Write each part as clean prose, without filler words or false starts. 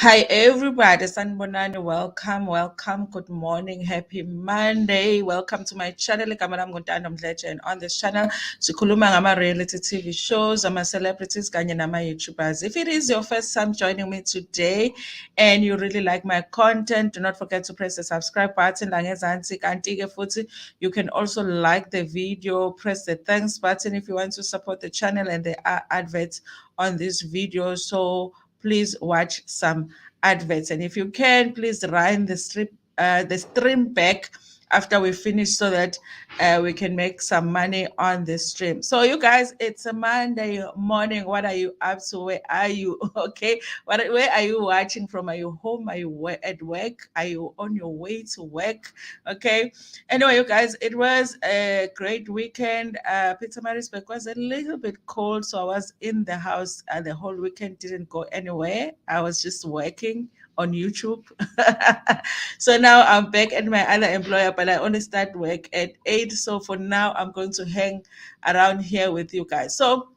Hi everybody, Sanbonani, welcome, good morning, happy Monday. Welcome to my channel. Igama lami nguNtando Mdletshe, and on this channel sikhuluma ngama-reality TV shows, ama-celebrities kanye nama-YouTubers. If it is your first time joining me today and you really like my content, do not forget to press the subscribe button la ngezansi. Kanti-ke futhi you can also like the video, press the thanks button if you want to support the channel, and there are adverts on this video. So please watch some adverts. And if you can, please run the stream back after we finish so that we can make some money on the stream. So you guys, it's a Monday morning. What are you up to? Where are you? Okay. Where are you watching from? Are you home? Are you at work? Are you on your way to work? Okay. Anyway, you guys, it was a great weekend. Pietermaritzburg was a little bit cold, so I was in the house the whole weekend, didn't go anywhere. I was just working on YouTube. So now I'm back at my other employer, but I only start work at 8. So for now, I'm going to hang around here with you guys. So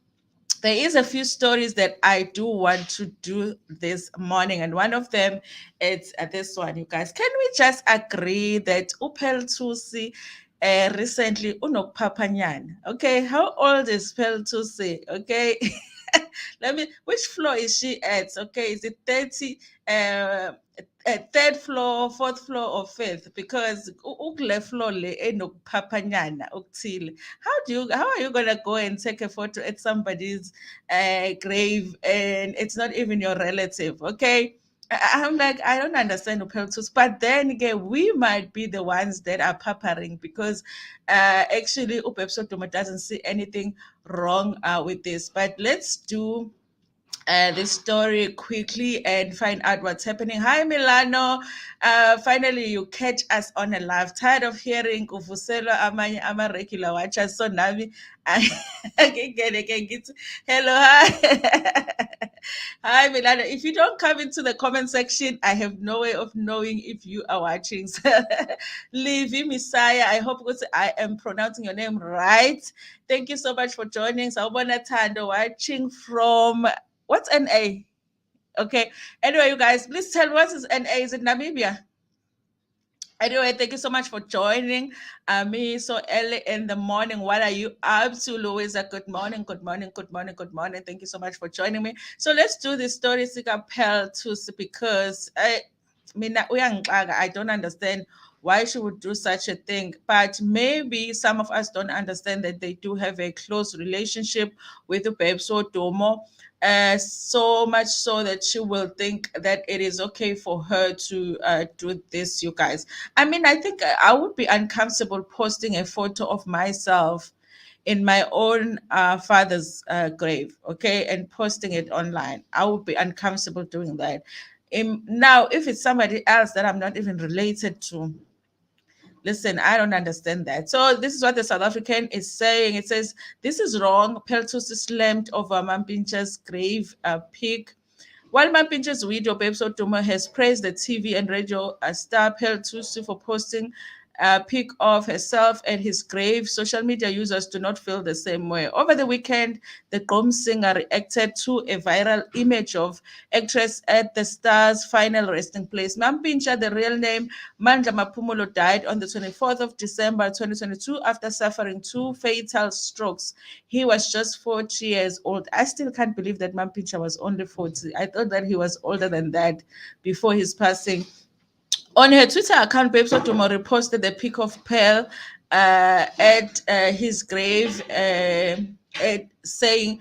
there is a few stories that I do want to do this morning, and one of them is this one, you guys. Can we just agree that Thusi recently unokuphaphanyana? Okay, how old is Thusi? Okay. Which floor is she at? Okay, is it 30, third floor, fourth floor, or fifth? Because ukule floor le enokuphaphanyana okuthile. How are you gonna go and take a photo at somebody's grave and it's not even your relative? Okay. I'm like, I don't understand Upeltus, but then again, we might be the ones that are pampering because actually Upepsotoma doesn't see anything wrong with this. But let's do this story quickly and find out what's happening. Hi, Milano. Finally, you catch us on a live. Tired of hearing Uvuselo ama regular watchers. So Navi, I can get hello, hi. Hi, Milano. If you don't come into the comment section, I have no way of knowing if you are watching. So, Livy Messiah, I hope I am pronouncing your name right. Thank you so much for joining. Sawubona Ntando, watching from what's NA? Okay. Anyway, you guys, please tell what is NA? Is it Namibia? Anyway, thank you so much for joining me so early in the morning. What are you up to, Louisa? Good morning, good morning, good morning, good morning. Thank you so much for joining me. So let's do this story, Sikapel, because I don't understand why she would do such a thing. But maybe some of us don't understand that they do have a close relationship with the babe. So Domo, so much so that she will think that it is okay for her to do this, you guys. I mean, I think I would be uncomfortable posting a photo of myself in my own father's grave, okay, and posting it online. I would be uncomfortable doing that. Now, if it's somebody else that I'm not even related to, listen, I don't understand that. So this is what the South African is saying. It says, this is wrong. Peltus is slammed over Mampincha's grave pig. While Mampincha's widow, Babes Odumo, has praised the TV and radio star Peltusi for posting a pic of herself at his grave, social media users do not feel the same way. Over the weekend, the Gqom singer reacted to a viral image of actress at the star's final resting place. Mampincha, the real name Mandla Mapumulo, died on the 24th of December 2022 after suffering 2 fatal strokes. He was just 40 years old. I still can't believe that Mampincha was only 40. I thought that he was older than that before his passing. On her Twitter account, Babes Odumo reposted the pic of Pearl at his grave, saying,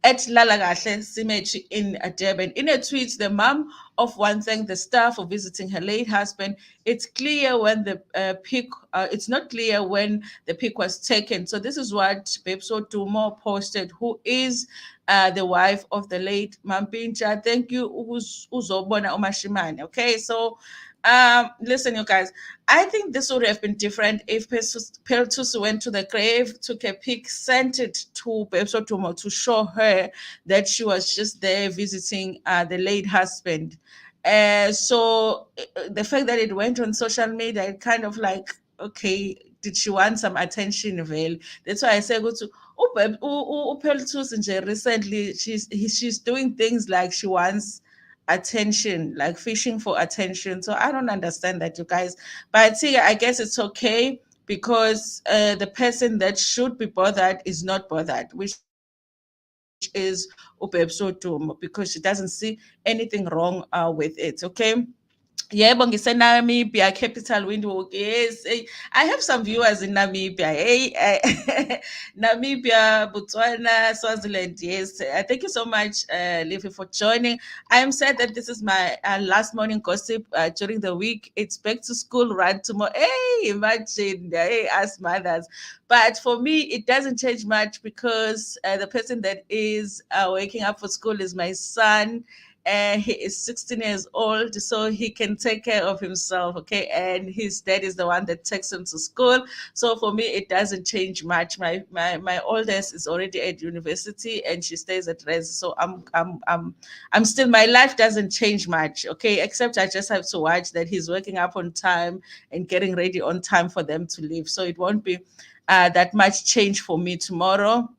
at Lalagahle Cemetery in Durban. In a tweet, the mom of one thanked the staff for visiting her late husband. It's clear when the pic, it's not clear when the pic was taken. So this is what Babes Odumo posted, who is the wife of the late Mampincha. Thank you, Uzobona Omashimane. Okay, so listen, you guys, I think this would have been different if Peltus went to the grave, took a pic, sent it to Bepsotomo to show her that she was just there visiting the late husband. So the fact that it went on social media, it kind of like, okay, did she want some attention? Well, that's why I say go to Peltus recently. She's doing things like she wants attention, like fishing for attention. So I don't understand that, you guys. But see, I guess it's okay because the person that should be bothered is not bothered, which is Ubebso Dum, because she doesn't see anything wrong with it. Okay. Yebo, ngiseNamibia, Capital Windhoek. Yes, I have some viewers in Namibia. Hey, Namibia, Botswana, Swaziland. Yes, thank you so much, Livy, for joining. I am sad that this is my last morning gossip during the week. It's back to school run tomorrow. Hey, imagine, hey, us mothers. But for me, it doesn't change much because the person that is waking up for school is my son. He is 16 years old, so he can take care of himself. Okay, and his dad is the one that takes him to school. So for me, it doesn't change much. My oldest is already at university, and she stays at res. So I'm still, my life doesn't change much. Okay, except I just have to watch that he's waking up on time and getting ready on time for them to leave. So it won't be that much change for me tomorrow.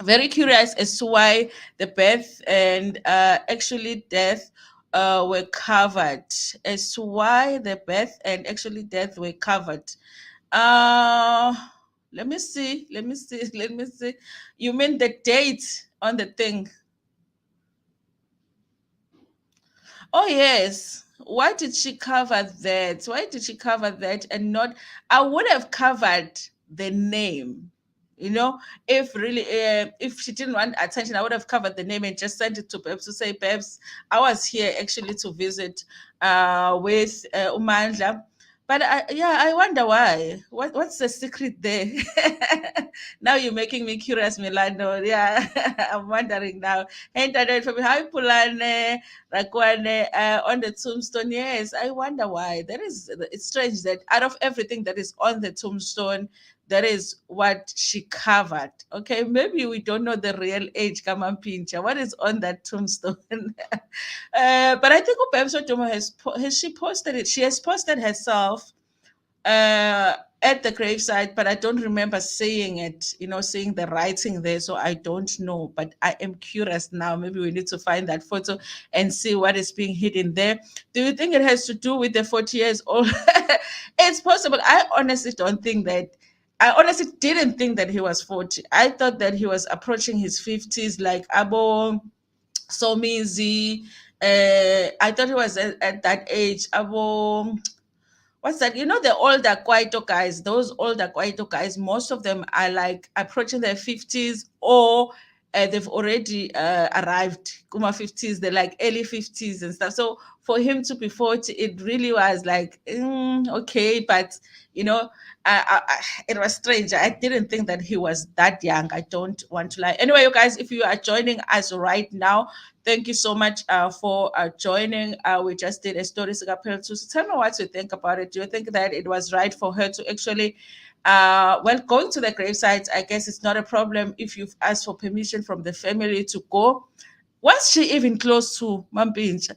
Very curious as to why the birth and actually death were covered. As to why the birth and actually death were covered. Uh, let me see. Let me see. Let me see. You mean the date on the thing? Oh, yes. Why did she cover that? Why did she cover that and not? I would have covered the name. You know, if really, if she didn't want attention, I would have covered the name and just sent it to Babs to say, Babs, I was here actually to visit with Umandla. But yeah, I wonder why. What's the secret there? Now you're making me curious, Milano. Yeah, I'm wondering now. Hey, Ntando, from hi Pulane, Rakwane, on the tombstone. Yes, I wonder why. That is, it's strange that out of everything that is on the tombstone, that is what she covered. Okay, maybe we don't know the real age, Kamampincha. What is on that tombstone? But I think Ubebso Duma has she posted it? She has posted herself uh, at the gravesite, but I don't remember seeing it, seeing the writing there. So I don't know, but I am curious now. Maybe we need to find that photo and see what is being hidden there. Do you think it has to do with the 40 years old? It's possible. I honestly don't think that. I honestly didn't think that he was 40. I thought that he was approaching his 50s, like Abo Somizi. I thought he was at that age. Abo, what's that? The older Kwaito guys, those older Kwaito guys, most of them are like approaching their 50s or they've already arrived. Kuma 50s, they're like early 50s and stuff. So for him to be 40, it really was like, okay, but you know, it was strange. I didn't think that he was that young. I don't want to lie. Anyway, you guys, if you are joining us right now, thank you so much for joining. We just did a story. So tell me what you think about it. Do you think that it was right for her to actually, well, going to the gravesite? I guess it's not a problem if you've asked for permission from the family to go. Was she even close to Mampincha?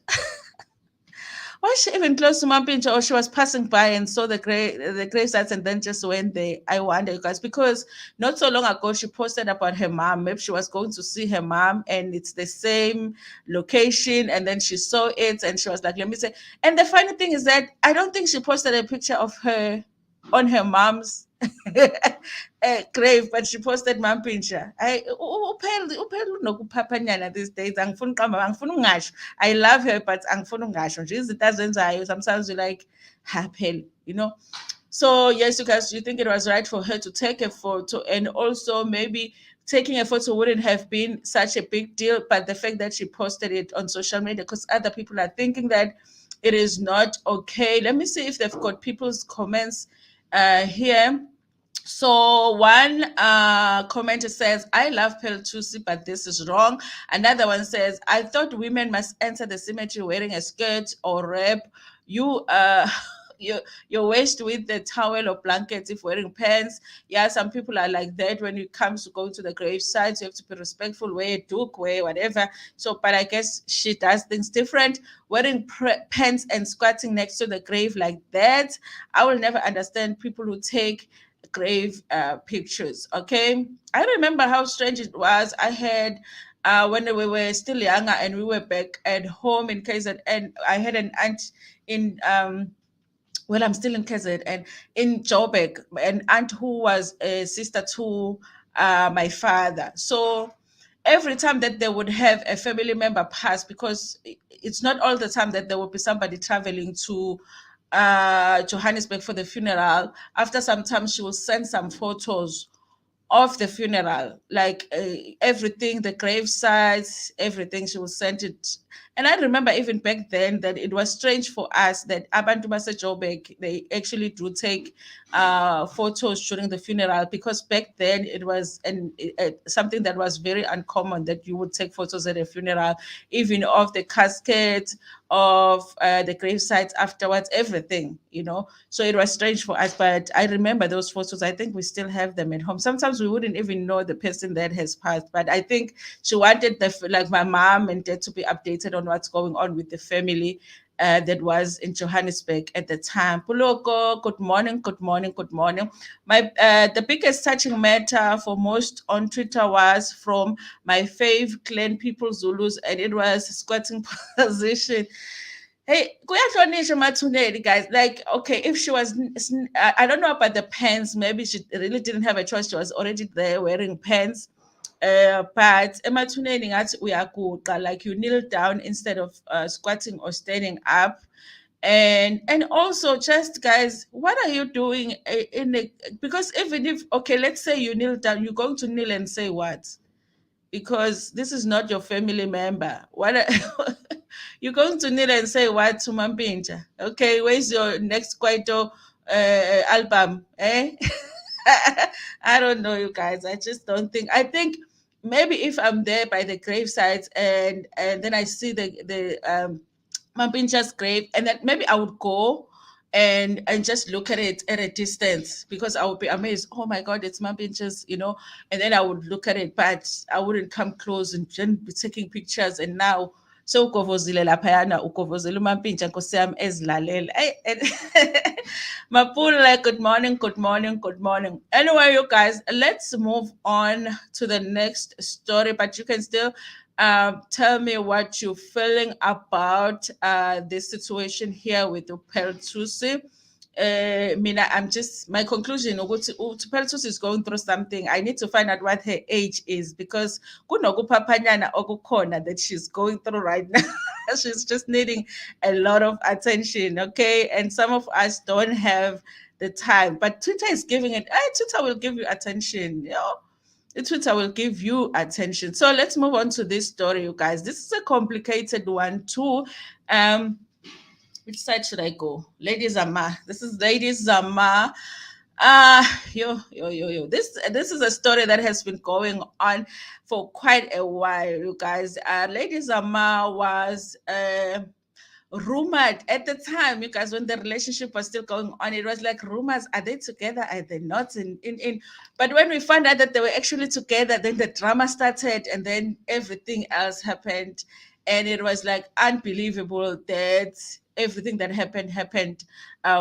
Was she even close to Mampincha, or she was passing by and saw the grave sites and then just went there? I wonder, you guys, because not so long ago she posted about her mom. Maybe she was going to see her mom and it's the same location, and then she saw it and she was like, let me say. And the funny thing is that I don't think she posted a picture of her on her mom's grave, but she posted Mampincha. Uphela unokuphaphanyana these days. Angifuni ungasho. I love her, but angifuni ungasho nje izinto azenzayo. Sometimes you like, happy. So yes, you guys, you think it was right for her to take a photo, and also maybe taking a photo wouldn't have been such a big deal, but the fact that she posted it on social media, because other people are thinking that it is not okay. Let me see if they've got people's comments here. So one commenter says, I love Peltusi, but this is wrong. Another one says, I thought women must enter the cemetery wearing a skirt or wrap. You your waist with the towel or blankets if wearing pants. Yeah, some people are like that when it comes to going to the grave sites. You have to be respectful, wear a duke, wear whatever. So, but I guess she does things different. Wearing pants and squatting next to the grave like that. I will never understand people who take grave pictures. Okay, I remember how strange it was. I had when we were still younger and we were back at home in KZN. I had an aunt in well, I'm still in KZN and in Joburg, an aunt who was a sister to my father. So every time that they would have a family member pass, because it's not all the time that there will be somebody traveling to Johannesburg for the funeral. After some time, she will send some photos of the funeral, like everything, the grave sites, everything. She was sent it. And I remember even back then that it was strange for us that Abantu Jobek, they actually do take photos during the funeral, because back then it was something that was very uncommon, that you would take photos at a funeral, even of the casket, of the grave sites afterwards, everything, So it was strange for us, but I remember those photos. I think we still have them at home. Sometimes we wouldn't even know the person that has passed, but I think she wanted like my mom and dad to be updated on what's going on with the family that was in Johannesburg at the time. Puloko, good morning, good morning, good morning. The biggest touching matter for most on Twitter was from my fave clan people Zulus, and it was squatting position. Hey, kuyahlonishwa emathuneni, guys. Like, okay, if she was, I don't know about the pants. Maybe she really didn't have a choice. She was already there wearing pants. But emathuneni ngathi uyaguqa, like you kneel down instead of squatting or standing up. And also, just guys, what are you doing in the, because even if, okay, let's say you kneel down, you're going to kneel and say what? Because this is not your family member. You're going to kneel and say what to Mampinja? Okay, where's your next Kwaito album? Eh? I don't know, you guys. I just don't think. I think maybe if I'm there by the gravesite and then I see the Mampinja's grave, and then maybe I would go and just look at it at a distance, because I would be amazed. Oh my God, it's Mampinja's, and then I would look at it, but I wouldn't come close and just be taking pictures. And now, so ugovozile laphayana, ugovozile uMampintsha, Nkosi yami ezilalela. Mapula, good morning, good morning, good morning. Anyway, you guys, let's move on to the next story, but you can still tell me what you're feeling about this situation here with Thusi. Mina, I'm just, my conclusion Tusi is going through something. I need to find out what her age is, because kunokuphaphanyana okukhona that she's going through right now. She's just needing a lot of attention, okay? And some of us don't have the time, but Twitter is giving it. Twitter will give you attention. Twitter will give you attention. So let's move on to this story, you guys. This is a complicated one too. Which side should I go? Lady Zamar. This is Lady Zamar. Yo. This is a story that has been going on for quite a while, you guys. Lady Zamar was rumored at the time, you guys, when the relationship was still going on. It was like rumors: are they together, are they not? But when we found out that they were actually together, then the drama started, and then everything else happened, and it was like unbelievable that everything that happened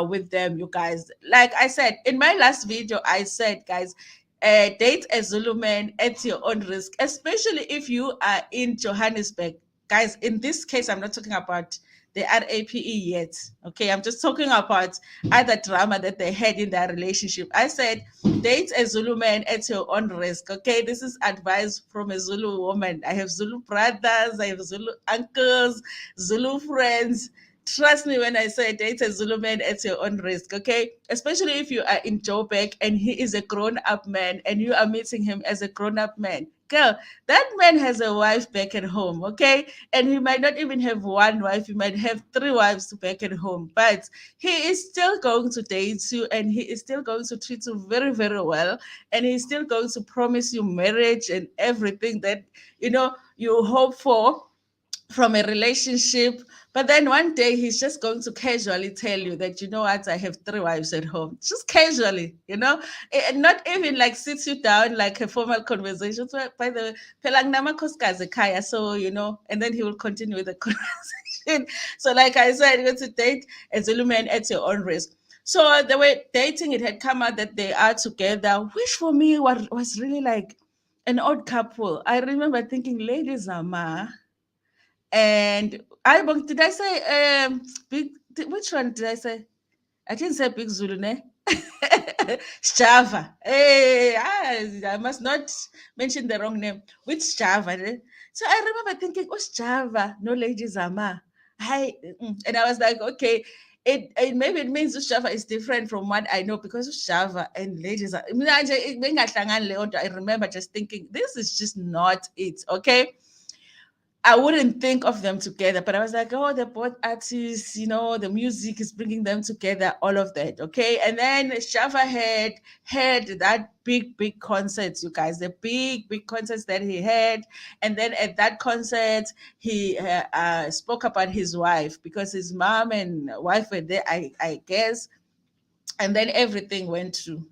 with them, you guys. Like I said in my last video, I said, guys, date a Zulu man at your own risk, especially if you are in Johannesburg. Guys, in this case, I'm not talking about the RAPE yet. Okay, I'm just talking about other drama that they had in their relationship. I said, date a Zulu man at your own risk. Okay, this is advice from a Zulu woman. I have Zulu brothers, I have Zulu uncles, Zulu friends. Trust me when I say date a Zulu man at your own risk, okay? Especially if you are in Joburg and he is a grown-up man and you are meeting him as a grown-up man. Girl, that man has a wife back at home, okay? And he might not even have one wife, he might have three wives back at home, but he is still going to date you, and he is still going to treat you very, very well, and he's still going to promise you marriage and everything that you hope for from a relationship. But then one day he's just going to casually tell you that, you know what, I have three wives at home. Just casually, and not even like sits you down like a formal conversation. So, by the way, "Phela nginamakhosikazi ekhaya," so, and then he will continue with the conversation. So, like I said, you're going to date a Zulu man at your own risk. So they were dating. It had come out that they are together, which for me was really like, an odd couple. I remember thinking, Lady Zamar, and did I say big? Which one did I say? I didn't say Big Zulu, ne? Sjava. Hey, I must not mention the wrong name. Which Sjava? Ne? So I remember thinking, oh, Sjava, no Lady Zama. And I was like, okay, it maybe it means Sjava is different from what I know because Sjava and Lady Zama. I remember just thinking, this is just not it, okay? I wouldn't think of them together, but I was like, oh, they're both artists, the music is bringing them together, all of that, okay? And then Shava had that big concert, you guys, the big concerts that he had. And then at that concert, he spoke about his wife because his mom and wife were there, I guess. And then everything went to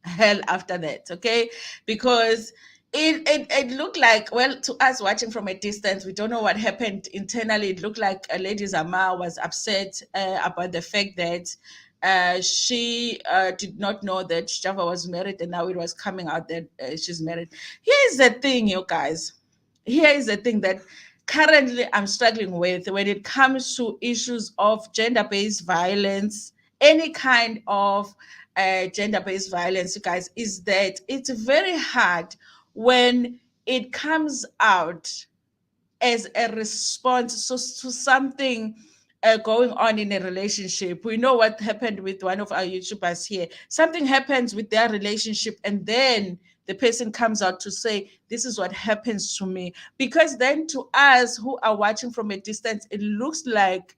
hell after that, okay? Because it looked like, well, to us watching from a distance, we don't know what happened internally. It looked like Lady Zamar was upset about the fact that she did not know that Java was married, and now it was coming out that she's married. Here's the thing, you guys. Here is the thing that currently I'm struggling with when it comes to issues of gender-based violence, any kind of gender-based violence, you guys, is that it's very hard when it comes out as a response to something going on in a relationship. We know what happened with one of our YouTubers here. Something happens with their relationship, and then the person comes out to say, this is what happens to me. Because then to us who are watching from a distance, it looks like,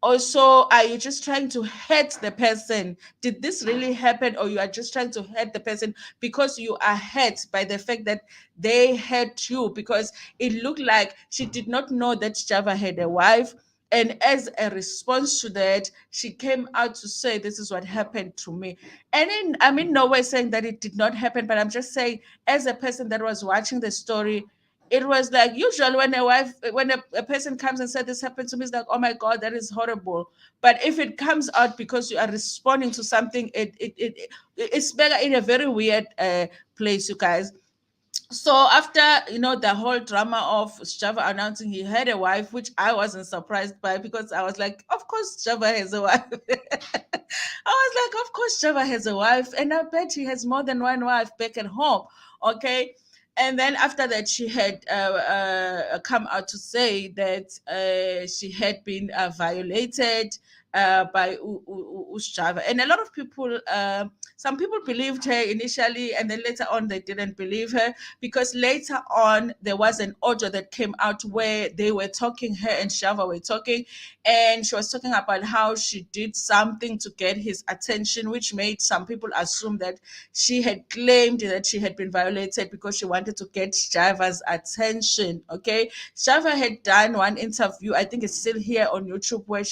also, are you just trying to hurt the person? Did this really happen? Or you are just trying to hurt the person because you are hurt by the fact that they hurt you? Because it looked like she did not know that Java had a wife. And as a response to that, she came out to say, this is what happened to me. And I'm in no way saying that it did not happen, but I'm just saying, as a person that was watching the story, it was like usual when a person comes and said this happened to me, it's like, oh my god, that is horrible. But if it comes out because you are responding to something, it's better in a very weird place, you guys. So after the whole drama of Java announcing he had a wife, which I wasn't surprised by, because I was like, of course Java has a wife. I was like, of course Java has a wife, and I bet he has more than one wife back at home. Okay. And then after that, she had come out to say that she had been violated by Java. And a lot of people, some people believed her initially, and then later on they didn't believe her, because later on there was an audio that came out where they were talking, her and Shava were talking, and she was talking about how she did something to get his attention, which made some people assume that she had claimed that she had been violated because she wanted to get Shava's attention. Okay, Shava had done one interview, I think it's still here on YouTube, where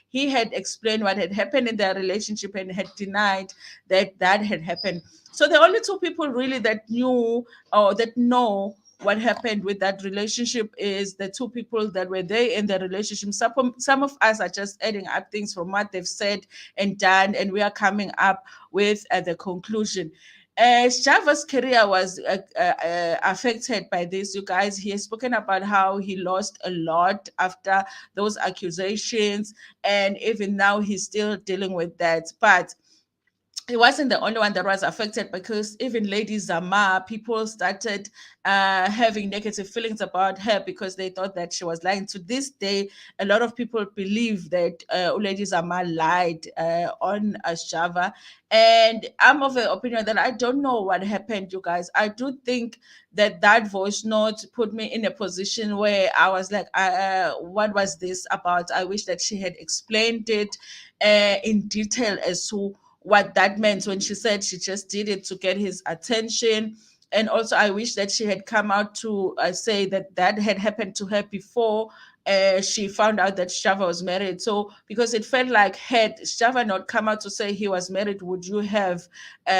he had explained what had happened in their relationship and had denied that had happened. So the only two people really that knew or that know what happened with that relationship is the two people that were there in the relationship. Some of us are just adding up things from what they've said and done, and we are coming up with the conclusion. Java's career was affected by this, you guys. He has spoken about how he lost a lot after those accusations, and even now he's still dealing with that. But he wasn't the only one that was affected, because even Lady Zamar, people started having negative feelings about her because they thought that she was lying. To this day, a lot of people believe that Lady Zamar lied on Java. And I'm of the opinion that I don't know what happened, you guys. I do think that that voice note put me in a position where I was like, what was this about? I wish that she had explained it in detail as to what that meant when she said she just did it to get his attention. And also, I wish that she had come out to say that that had happened to her before she found out that Shava was married. So, because it felt like, had Shava not come out to say he was married, would you have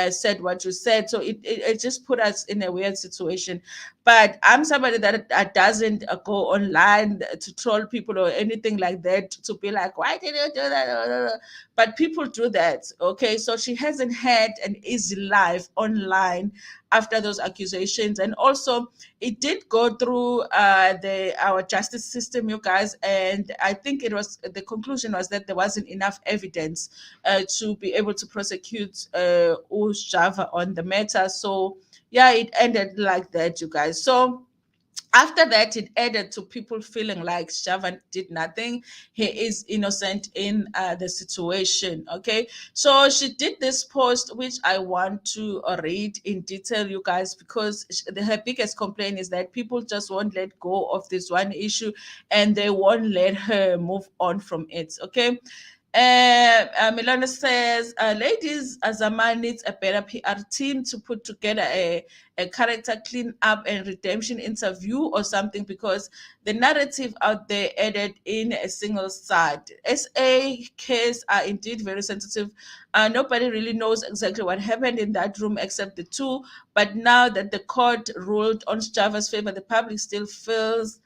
said what you said? So it just put us in a weird situation. But I'm somebody that doesn't go online to troll people or anything like that, to be like, why did you do that? But people do that. Okay. So she hasn't had an easy life online after those accusations. And also, it did go through the our justice system, you guys, and I think it was the conclusion was that there wasn't enough evidence to be able to prosecute Sjava on the matter. So yeah, it ended like that, you guys. So after that, it added to people feeling like Shavan did nothing. He is innocent in the situation. Okay. So she did this post, which I want to read in detail, you guys, because her biggest complaint is that people just won't let go of this one issue and they won't let her move on from it. Okay. Milana says, ladies, Zamar needs a better PR team to put together a character clean up and redemption interview or something, because the narrative out there added in a single side. SA cases are indeed very sensitive. Nobody really knows exactly what happened in that room except the two. But now that the court ruled on Java's favor, the public still feels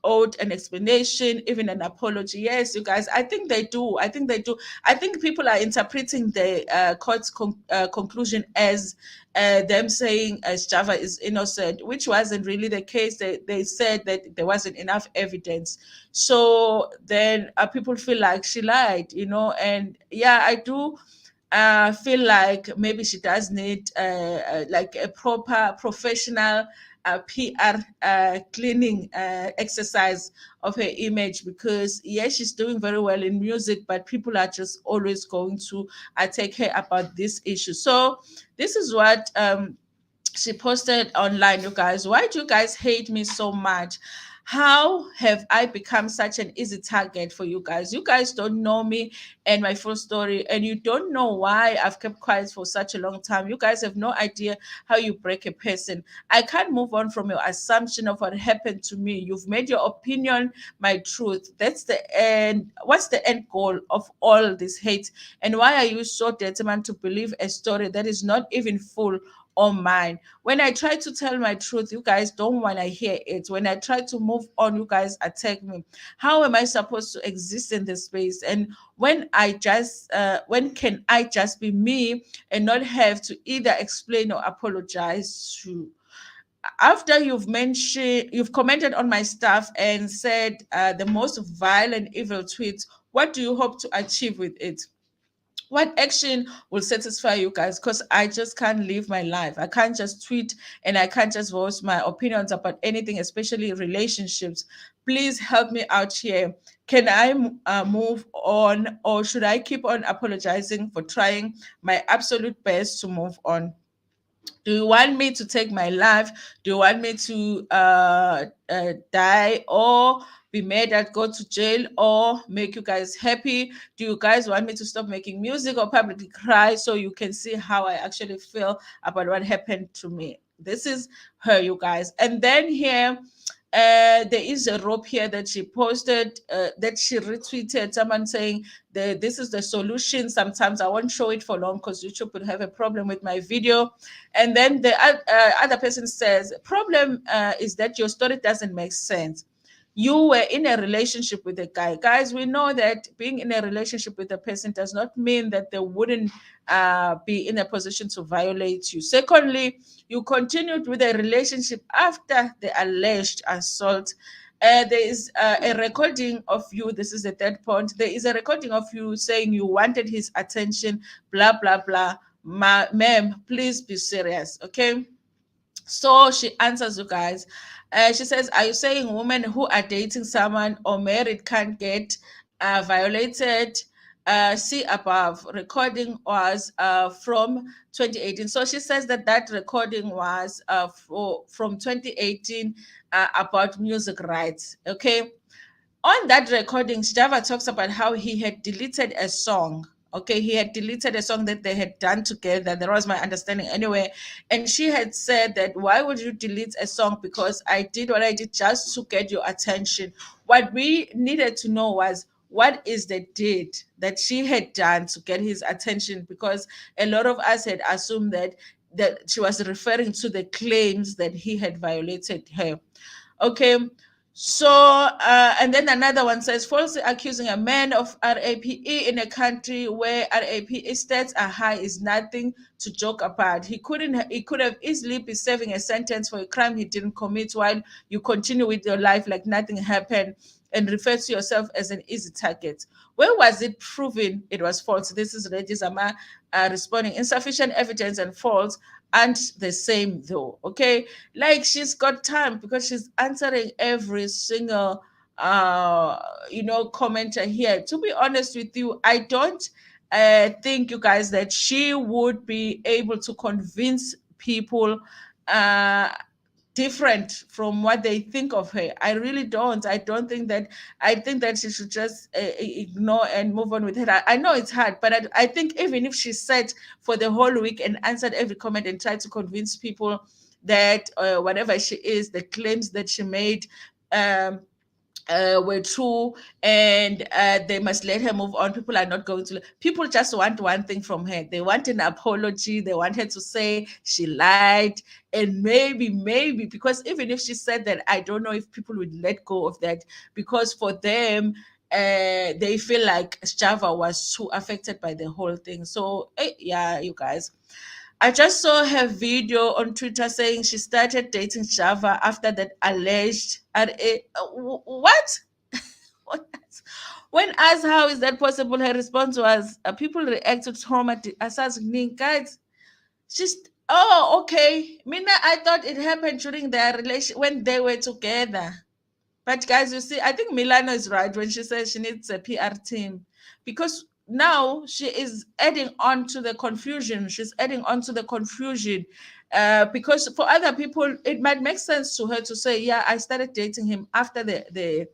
owed an explanation, even an apology. Yes, you guys, I think they do. I think they do. I think people are interpreting the court's conclusion as them saying Java is innocent, which wasn't really the case. They said that there wasn't enough evidence. So then people feel like she lied, and yeah, I do feel like maybe she does need like a proper professional PR cleaning exercise of her image, because yes, she's doing very well in music, but people are just always going to attack her about this issue. So this is what she posted online, you guys. Why do you guys hate me so much? How have I become such an easy target for you guys? You guys don't know me and my full story, and you don't know why I've kept quiet for such a long time. You guys have no idea how you break a person. I can't move on from your assumption of what happened to me. You've made your opinion my truth. That's the end. What's the end goal of all this hate? And why are you so determined to believe a story that is not even full or mine? When I try to tell my truth, you guys don't want to hear it. When I try to move on, you guys attack me. How am I supposed to exist in this space? And when can I just be me and not have to either explain or apologize to? After you've commented on my stuff and said the most violent, evil tweets, what do you hope to achieve with it? What action will satisfy you guys? Because I just can't live my life. I can't just tweet and I can't just voice my opinions about anything, especially relationships. Please help me out here. Can I move on, or should I keep on apologizing for trying my absolute best to move on? Do you want me to take my life? Do you want me to die, or be mad at, go to jail, or make you guys happy? Do you guys want me to stop making music or publicly cry so you can see how I actually feel about what happened to me? This is her, you guys. And then here, there is a rope here that she posted, that she retweeted, someone saying this is the solution. Sometimes I won't show it for long because YouTube would have a problem with my video. And then the other person says, problem is that your story doesn't make sense. You were in a relationship with a guy. Guys, we know that being in a relationship with a person does not mean that they wouldn't be in a position to violate you. Secondly, you continued with a relationship after the alleged assault. There is a recording of you. This is the third point. There is a recording of you saying you wanted his attention, blah, blah, blah. Ma'am, please be serious, okay? So she answers you guys. She says, are you saying women who are dating someone or married can't get violated? See above. Recording was from 2018. So she says that that recording was from 2018 about music rights. Okay. On that recording, Sjava talks about how he had deleted a song. Okay, he had deleted a song that they had done together. That was my understanding anyway. And she had said that, why would you delete a song? Because I did what I did just to get your attention. What we needed to know was, what is the deed that she had done to get his attention? Because a lot of us had assumed that she was referring to the claims that he had violated her. Okay, So, and then another one says falsely accusing a man of RAPE in a country where RAPE stats are high is nothing to joke about. He could have easily been serving a sentence for a crime he didn't commit while you continue with your life like nothing happened and refer to yourself as an easy target. Where was it proven it was false? This is Lady Zamar responding. Insufficient evidence and false aren't the same though. Okay, like she's got time because she's answering every single commenter here. To be honest with you, I don't think, you guys, that she would be able to convince people uh different from what they think of her. I really don't. I don't think that. I think that she should just ignore and move on with it. I know it's hard, but I think even if she sat for the whole week and answered every comment and tried to convince people that whatever she is, the claims that she made, um, were true, and they must let her move on. People are not going to. People just want one thing from her. They want an apology. They want her to say she lied, and maybe because even if she said that, I don't know if people would let go of that, because for them. They feel like Sjava was too affected by the whole thing. So, yeah, you guys. I just saw her video on Twitter saying she started dating Java after that alleged what? What? When asked how is that possible, her response was people react to trauma as guys. She's okay. Mina, I thought it happened during their relation when they were together. But guys, you see, I think Milano is right when she says she needs a PR team, because now she is adding on to the confusion. She's adding on to the confusion. Because for other people, it might make sense to her to say, "Yeah, I started dating him after the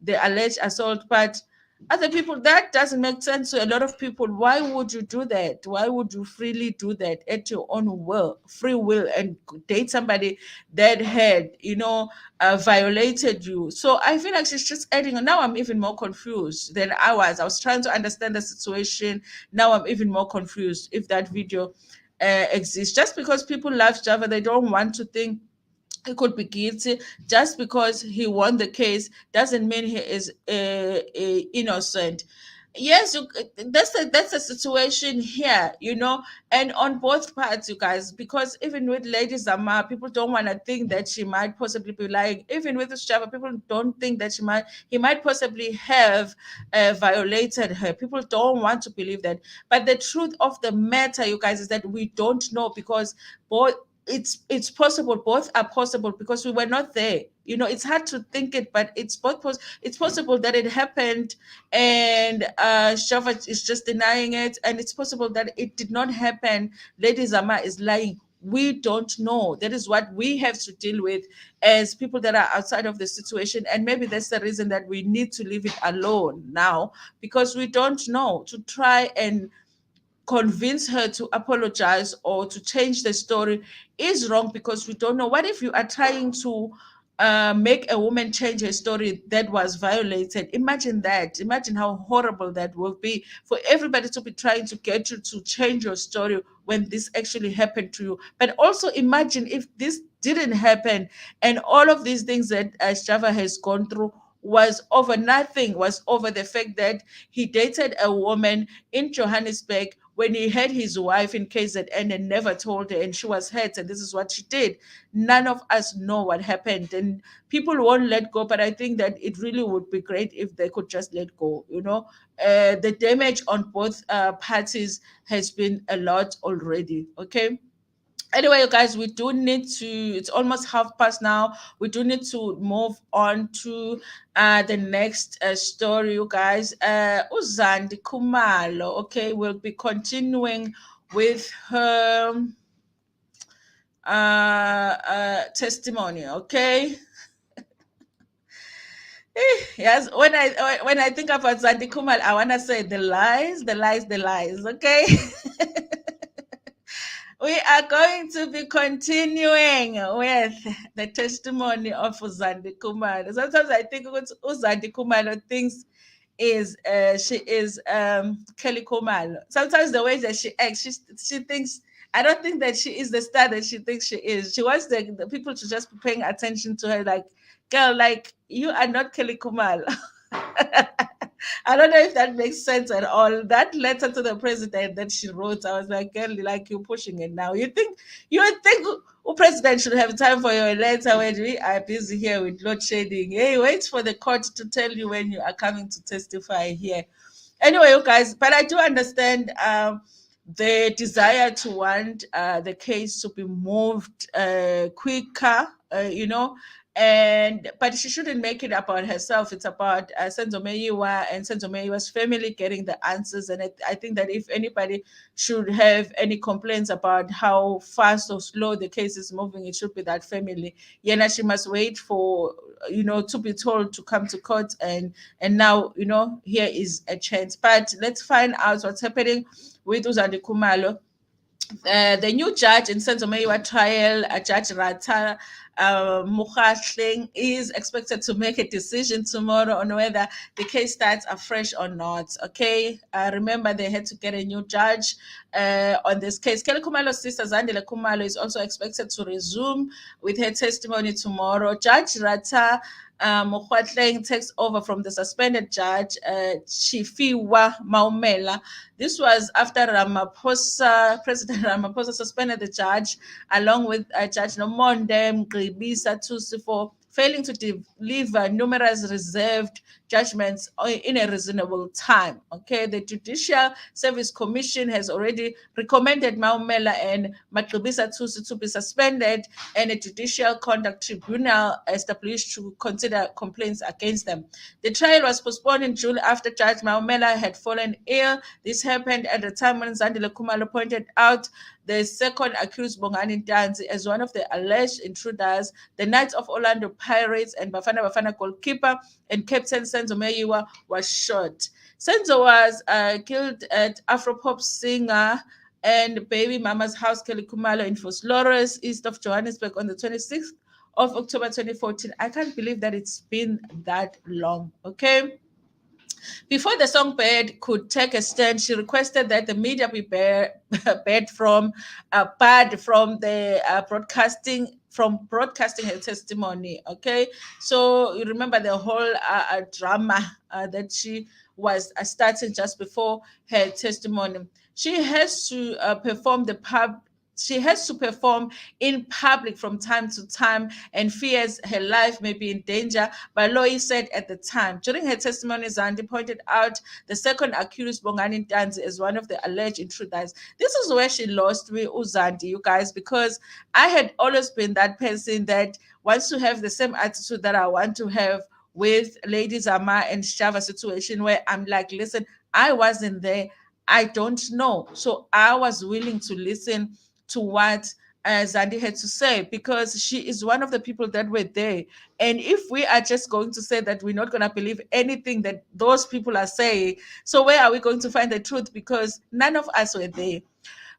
alleged assault," but other people, that doesn't make sense to a lot of people. Why would you do that? Why would you freely do that at your own free will, and date somebody that had, violated you? So I feel like she's just adding. Now I'm even more confused than I was. I was trying to understand the situation. Now I'm even more confused if that video exists. Just because people love Java, they don't want to think he could be guilty. Just because he won the case doesn't mean he is innocent. Yes, that's a situation here, and on both parts, you guys, because even with Lady Zamar, people don't want to think that she might possibly be lying. Even with this Java, people don't think that he might possibly have violated her. People don't want to believe that. But the truth of the matter, you guys, is that we don't know, because both it's possible, both are possible, because we were not there. It's hard to think it, but it's it's possible that it happened, and Shava is just denying it, and it's possible that it did not happen. Lady Zama is lying. We don't know. That is what we have to deal with as people that are outside of the situation, and maybe that's the reason that we need to leave it alone now, because we don't know. To try and convince her to apologize or to change the story is wrong, because we don't know. What if you are trying to make a woman change her story that was violated? Imagine that. Imagine how horrible that will be for everybody to be trying to get you to change your story when this actually happened to you. But also imagine if this didn't happen, and all of these things that Java has gone through was over nothing, was over the fact that he dated a woman in Johannesburg when he had his wife in KZN and never told her, and she was hurt, and this is what she did. None of us know what happened, and people won't let go. But I think that it really would be great if they could just let go. The damage on both parties has been a lot already. Okay. Anyway, you guys, we do need to, it's almost past now. We do need to move on to the next story, you guys. Zandi Khumalo, okay, we'll be continuing with her testimony, okay. Yes, when I think about Zandi Khumalo, I want to say the lies, the lies, the lies, okay. We are going to be continuing with the testimony of Zandi Khumalo. Sometimes I think Zandi Khumalo thinks she is Kelly Khumalo. Sometimes the way that she acts, she thinks, I don't think that she is the star that she thinks she is. She wants the people to just be paying attention to her, like girl, like you are not Kelly Khumalo. I don't know if that makes sense at all. That letter to the president that she wrote, I was like, girl, like you're pushing it now. You think the president should have time for your letter when we are busy here with load shedding? Hey, wait for the court to tell you when you are coming to testify here. Anyway, you guys, but I do understand the desire to want the case to be moved quicker, and but she shouldn't make it about herself. It's about Senzo Meyiwa and Senzo Meyiwa's family getting the answers. And I think that if anybody should have any complaints about how fast or slow the case is moving, it should be that family. Yena, she must wait for to be told to come to court, and now here is a chance. But let's find out what's happening with Zandi Khumalo. The new judge in Senzo Meyiwa trial, Judge Rata Mukhatleng, is expected to make a decision tomorrow on whether the case starts afresh or not. Okay, remember they had to get a new judge on this case. Kelly Khumalo's sister Zandi Khumalo is also expected to resume with her testimony tomorrow. Judge Rata Mokgwatleng takes over from the suspended judge, Chifiwa Maumela. This was after President Ramaphosa suspended the judge along with Judge Nomonde Mgqibisa Thusi for failing to deliver numerous reserved judgments in a reasonable time. Okay, the Judicial Service Commission has already recommended Maumela and Mgqibisa Thusi to be suspended, and a Judicial Conduct Tribunal established to consider complaints against them. The trial was postponed in June after Judge Maumela had fallen ill. This happened at the time when Zandi Khumalo pointed out the second accused, Bongani Ntando, as one of the alleged intruders. The Knights of Orlando Pirates and Bafana Bafana goalkeeper and captain Senzo Meyiwa was shot. Senzo was killed at Afropop singer and baby mama's house, Kelly Khumalo, in Vosloorus, east of Johannesburg, on the 26th of October 2014. I can't believe that it's been that long. Okay. Before the songbird could take a stand, she requested that the media be barred from the broadcasting her testimony. Okay, so you remember the whole drama that she was starting just before her testimony. She has to she has to perform in public from time to time and fears her life may be in danger, Baloyi said at the time. During her testimony, Zandi pointed out the second accused, Bongani Ntando, as one of the alleged intruders. This is where she lost me, Zandi, you guys, because I had always been that person that wants to have the same attitude that I want to have with Lady Zamar and Sjava situation, where I'm like, listen, I wasn't there. I don't know. So I was willing to listen to what Zandi had to say, because she is one of the people that were there. And if we are just going to say that we're not going to believe anything that those people are saying, so where are we going to find the truth? Because none of us were there.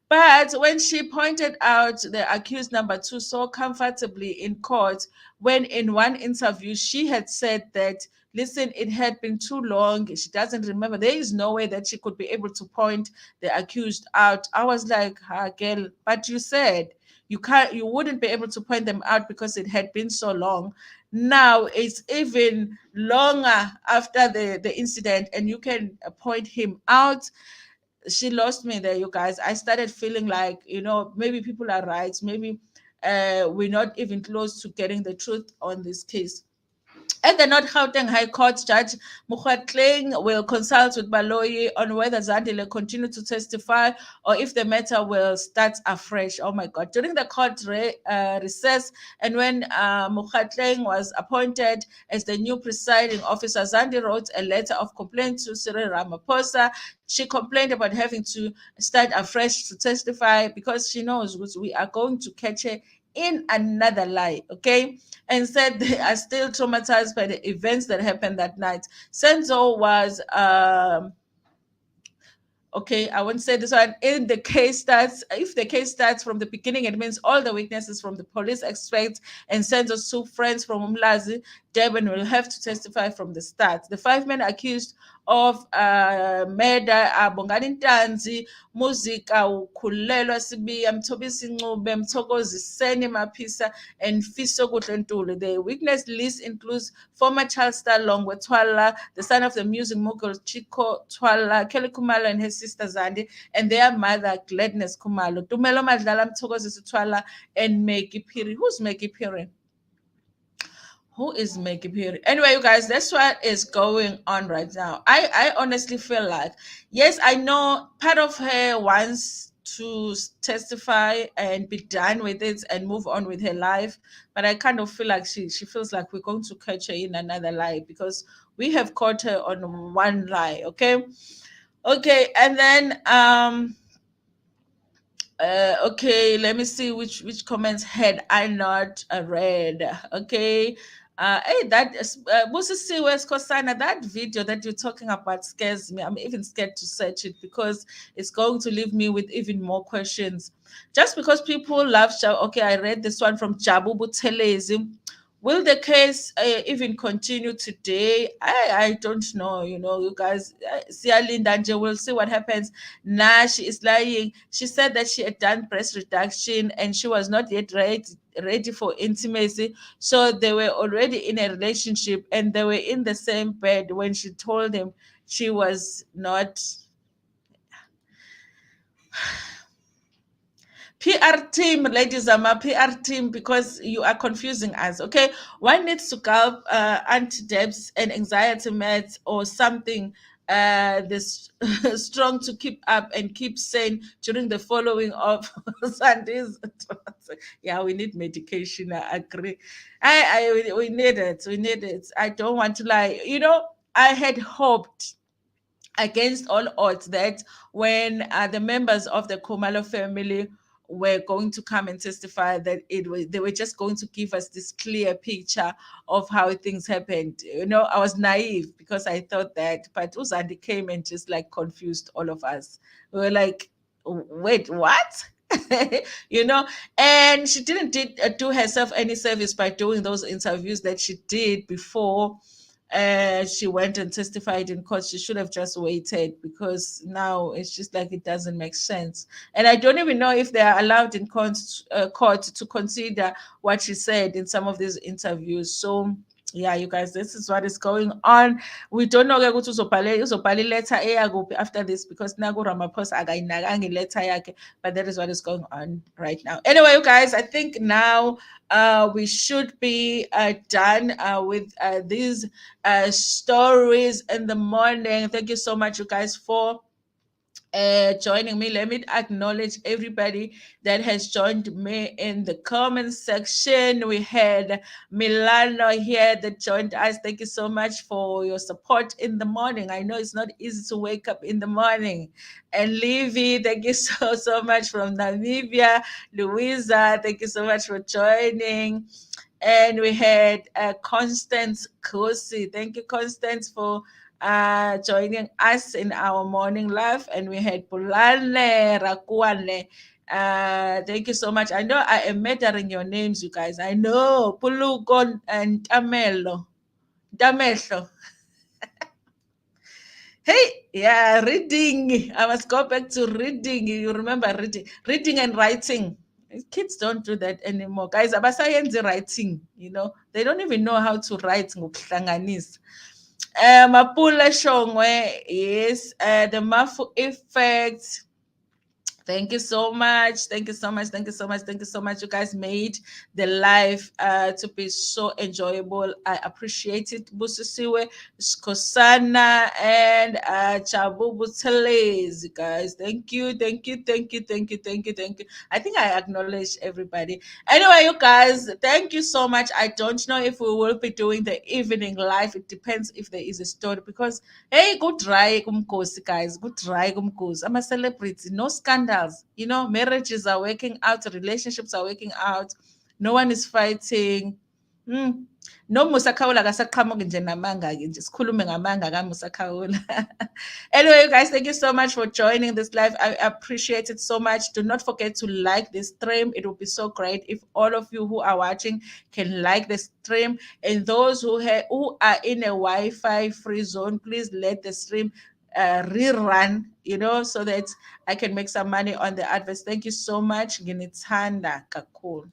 But when she pointed out the accused number two so comfortably in court, when in one interview she had said that, listen, it had been too long, she doesn't remember, there is no way that she could be able to point the accused out. I was like, girl, but you said you wouldn't be able to point them out because it had been so long. Now it's even longer after the incident, and you can point him out. She lost me there, you guys. I started feeling like, maybe people are right. Maybe we're not even close to getting the truth on this case. At the North Gauteng High Court, Judge Mokgwatleng will consult with Baloyi on whether Zandile continue to testify or if the matter will start afresh. Oh my God. During the court recess, and when Mokgwatleng was appointed as the new presiding officer, Zandi wrote a letter of complaint to Cyril Ramaphosa. She complained about having to start afresh to testify because she knows we are going to catch her in another lie, okay? And said they are still traumatized by the events that happened that night. Senzo was okay, I won't say this one. In the case starts, if the case starts from the beginning, it means all the witnesses from the police expect and Senzo's two friends from Umlazi Durban will have to testify from the start. The 5 men accused of murder are Bongani Ntanzi, Muzika Ukhulelwa Sibiya, Mthobisi Ncube, Mthokoziseni Maphisa, and Fiso Kutlentuli. The witness list includes former child star Longwe Twala, the son of the music mogul Chico Twala, Kelly Khumalo and his sister Zandi, and their mother Gladness Khumalo. Tumelo Madlala, Mthokozisi Twala, and Maggie Phiri. Who's Maggie Phiri? Who is Maggie Phiri? Anyway, you guys, that's what is going on right now. I honestly feel like, yes, I know part of her wants to testify and be done with it and move on with her life, but I kind of feel like she feels like we're going to catch her in another lie because we have caught her on one lie. Okay, and then okay, let me see which comments had I not read. Okay. Hey, that is Busisi West Kosana, that video that you're talking about scares me. I'm even scared to search it because it's going to leave me with even more questions. Just because people love okay, I read this one from Jabu Butelezi. Will the case even continue today? I don't know. You guys, Linda and we'll see what happens. Nah, she is lying. She said that she had done breast reduction and she was not yet ready for intimacy. So they were already in a relationship and they were in the same bed when she told him she was not. PR team, ladies and my PR team, because you are confusing us. Okay, one needs to gulp anti-debs and anxiety meds or something this strong to keep up and keep sane during the following of Sundays. Yeah, we need medication. I agree. We need it. We need it. I don't want to lie. I had hoped against all odds that when the members of the Khumalo family were going to come and testify that they were just going to give us this clear picture of how things happened. I was naive because I thought that, but Uzandi came and just like confused all of us. We were like, wait, what? you know and she didn't do herself any service by doing those interviews that she did before she went and testified in court. She should have just waited because now it's just like it doesn't make sense. And I don't even know if they are allowed in court to consider what she said in some of these interviews. So yeah, you guys, this is what is going on. We don't know ukuthi uzobhala iletter eyakuphi after this because naku Ramaphosa akayinakanga iletter yakhe, but that is what is going on right now. Anyway, you guys, I think now we should be done with these stories in the morning. Thank you so much, you guys, for joining me. Let me acknowledge everybody that has joined me in the comment section. We had Milano here that joined us. Thank you so much for your support in the morning. I know it's not easy to wake up in the morning. And Livy, thank you so much from Namibia. Louisa, thank you so much for joining. And we had Constance Kosi. Thank you, Constance, for joining us in our morning live. And we had Pulane Rakuane. Thank you so much. I know I am murdering your names, you guys. I know. Pulugon and Tamelo. Damelo. Hey, yeah, reading. I must go back to reading. You remember reading and writing. Kids don't do that anymore. Guys, abasayenzi writing, they don't even know how to write ngokuhlanganisa. Mapula Shongwe, yes, the Mafu effect. Thank you so much. Thank you so much. Thank you so much. Thank you so much. You guys made the live to be so enjoyable. I appreciate it. Busisiwe, Skosana, and Chabu Butelezi, guys. Thank you. Thank you. Thank you. Thank you. Thank you. Thank you. I think I acknowledge everybody. Anyway, you guys, thank you so much. I don't know if we will be doing the evening live. It depends if there is a story because hey, go dry kumkosi, guys. Go dry kumkosi. I'm a celebrity. No scandals. Marriages are working out, relationships are working out. No one is fighting. No Musakaula akasaqhamuki nje namanga-ke nje sikhulume ngamanga kaMusakaula. Anyway, you guys, thank you so much for joining this live. I appreciate it so much. Do not forget to like this stream. It would be so great if all of you who are watching can like the stream. And those who are in a Wi-Fi free zone, please let the stream rerun, so that I can make some money on the adverts. Thank you so much. Nginithanda kakhulu.